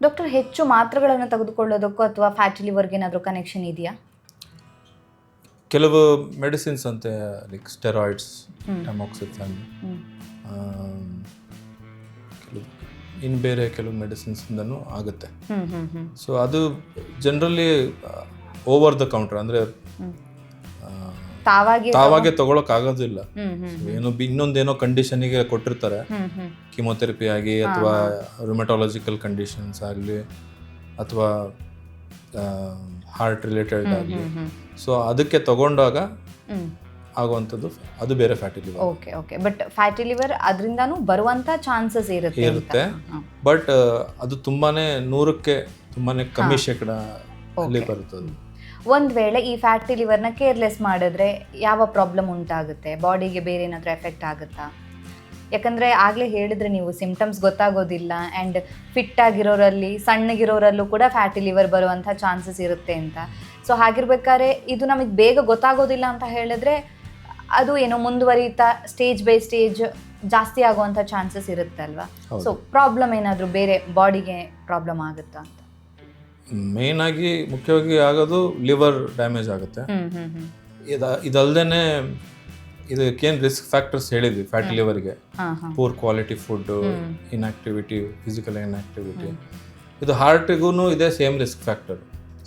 Doctor, ಹೆಚ್ಚು ಮಾತ್ರೆಗಳನ್ನು ತೆಗೆದುಕೊಳ್ಳೋದಕ್ಕೂ ಅಥವಾ ಫ್ಯಾಟಿ ಲಿವರ್ಗೆ ಏನಾದರೂ ಕನೆಕ್ಷನ್ ಇದೆಯಾ? ಕೆಲವು ಮೆಡಿಸಿನ್ಸ್ ಅಂತೆ, ಲೈಕ್ ಸ್ಟೆರಾಯ್ಡ್ಸ್, ಟಮೋಕ್ಸಿಫೆನ್, ಇನ್ನು ಬೇರೆ ಕೆಲವು ಮೆಡಿಸಿನ್ಸಿಂದನೂ ಆಗುತ್ತೆ. ಸೊ ಅದು ಜನರಲಿ ಓವರ್ ದ ಕೌಂಟರ್, ಅಂದರೆ ತಾವಾಗೆ ತಗೊಳಕ್ ಆಗೋದಿಲ್ಲ. ಏನೋ ಇನ್ನೊಂದೇನೋ ಕಂಡೀಷನಿಗೆ ಕೊಟ್ಟಿರ್ತಾರೆ, ಕಿಮೋಥೆರಪಿ ಆಗಿ ಅಥವಾ ರುಮಟಾಲಜಿಕಲ್ ಕಂಡೀಷನ್ಸ್ ಆಗಲಿ ಅಥವಾ ಹಾರ್ಟ್ ರಿಲೇಟೆಡ್ ಆಗಲಿ. ಸೊ ಅದಕ್ಕೆ ತಗೊಂಡಾಗ ಆಗುವಂಥದ್ದು ಅದು ಬೇರೆ fatty liver. Okay. But fatty liver ಅದರಿಂದನೂ ಬರುವಂಥ ಚಾನ್ಸಸ್ ಇರುತ್ತೆ. ಬಟ್ ಅದು ತುಂಬಾನೇ 100ಕ್ಕೆ ತುಂಬಾನೇ ಕಮ್ಮಿ ಶೇಕಡ ಅಲ್ಲಿ ಬರುತ್ತದೆ. ಒಂದು ವೇಳೆ ಈ ಫ್ಯಾಟಿ ಲಿವರ್ನ ಕೇರ್ಲೆಸ್ ಮಾಡಿದ್ರೆ ಯಾವ ಪ್ರಾಬ್ಲಮ್ ಉಂಟಾಗುತ್ತೆ? ಬಾಡಿಗೆ ಬೇರೆ ಏನಾದರೂ ಎಫೆಕ್ಟ್ ಆಗುತ್ತಾ? ಯಾಕಂದರೆ ಆಗಲೇ ಹೇಳಿದ್ರೆ ನೀವು ಸಿಂಪ್ಟಮ್ಸ್ ಗೊತ್ತಾಗೋದಿಲ್ಲ, ಆ್ಯಂಡ್ ಫಿಟ್ ಆಗಿರೋರಲ್ಲಿ ಸಣ್ಣಗಿರೋರಲ್ಲೂ ಕೂಡ ಫ್ಯಾಟಿ ಲಿವರ್ ಬರುವಂಥ ಚಾನ್ಸಸ್ ಇರುತ್ತೆ ಅಂತ. ಸೊ ಹಾಗಿರ್ಬೇಕಾದ್ರೆ ಇದು ನಮಗೆ ಬೇಗ ಗೊತ್ತಾಗೋದಿಲ್ಲ ಅಂತ ಹೇಳಿದ್ರೆ ಅದು ಏನೋ ಮುಂದುವರಿತಾ ಸ್ಟೇಜ್ ಬೈ ಸ್ಟೇಜ್ ಜಾಸ್ತಿ ಆಗುವಂಥ ಚಾನ್ಸಸ್ ಇರುತ್ತೆ ಅಲ್ವಾ? ಸೊ ಪ್ರಾಬ್ಲಮ್ ಏನಾದರೂ ಬೇರೆ ಬಾಡಿಗೆ ಪ್ರಾಬ್ಲಮ್ ಆಗುತ್ತಾ ಅಂತ? ಮೇನ್ ಆಗಿ ಮುಖ್ಯವಾಗಿ ಆಗೋದು ಲಿವರ್ ಡ್ಯಾಮೇಜ್ ಆಗುತ್ತೆ. ಇದಲ್ದೇನೆ ಇದಕ್ಕೇನು ರಿಸ್ಕ್ ಫ್ಯಾಕ್ಟರ್ಸ್ ಹೇಳಿದ್ವಿ ಫ್ಯಾಟಿ ಲಿವರ್ಗೆ, poor quality food, inactivity, physical inactivity. ಇದು ಹಾರ್ಟಿಗೂ ಇದೆ same risk factor.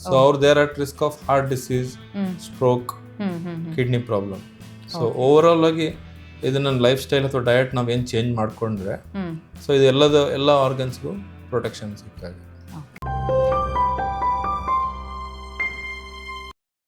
So they're at risk of heart disease, stroke, kidney problem. So overall ಆಗಿ ಇದು ನನ್ನ ಲೈಫ್ ಸ್ಟೈಲ್ ಅಥವಾ ಡಯಟ್ ನಾವೇನು ಚೇಂಜ್ ಮಾಡಿಕೊಂಡ್ರೆ ಸೊ ಇದು ಎಲ್ಲ ಆರ್ಗನ್ಸ್ಗೂ ಪ್ರೊಟೆಕ್ಷನ್ ಸಿಕ್ಕಾಗ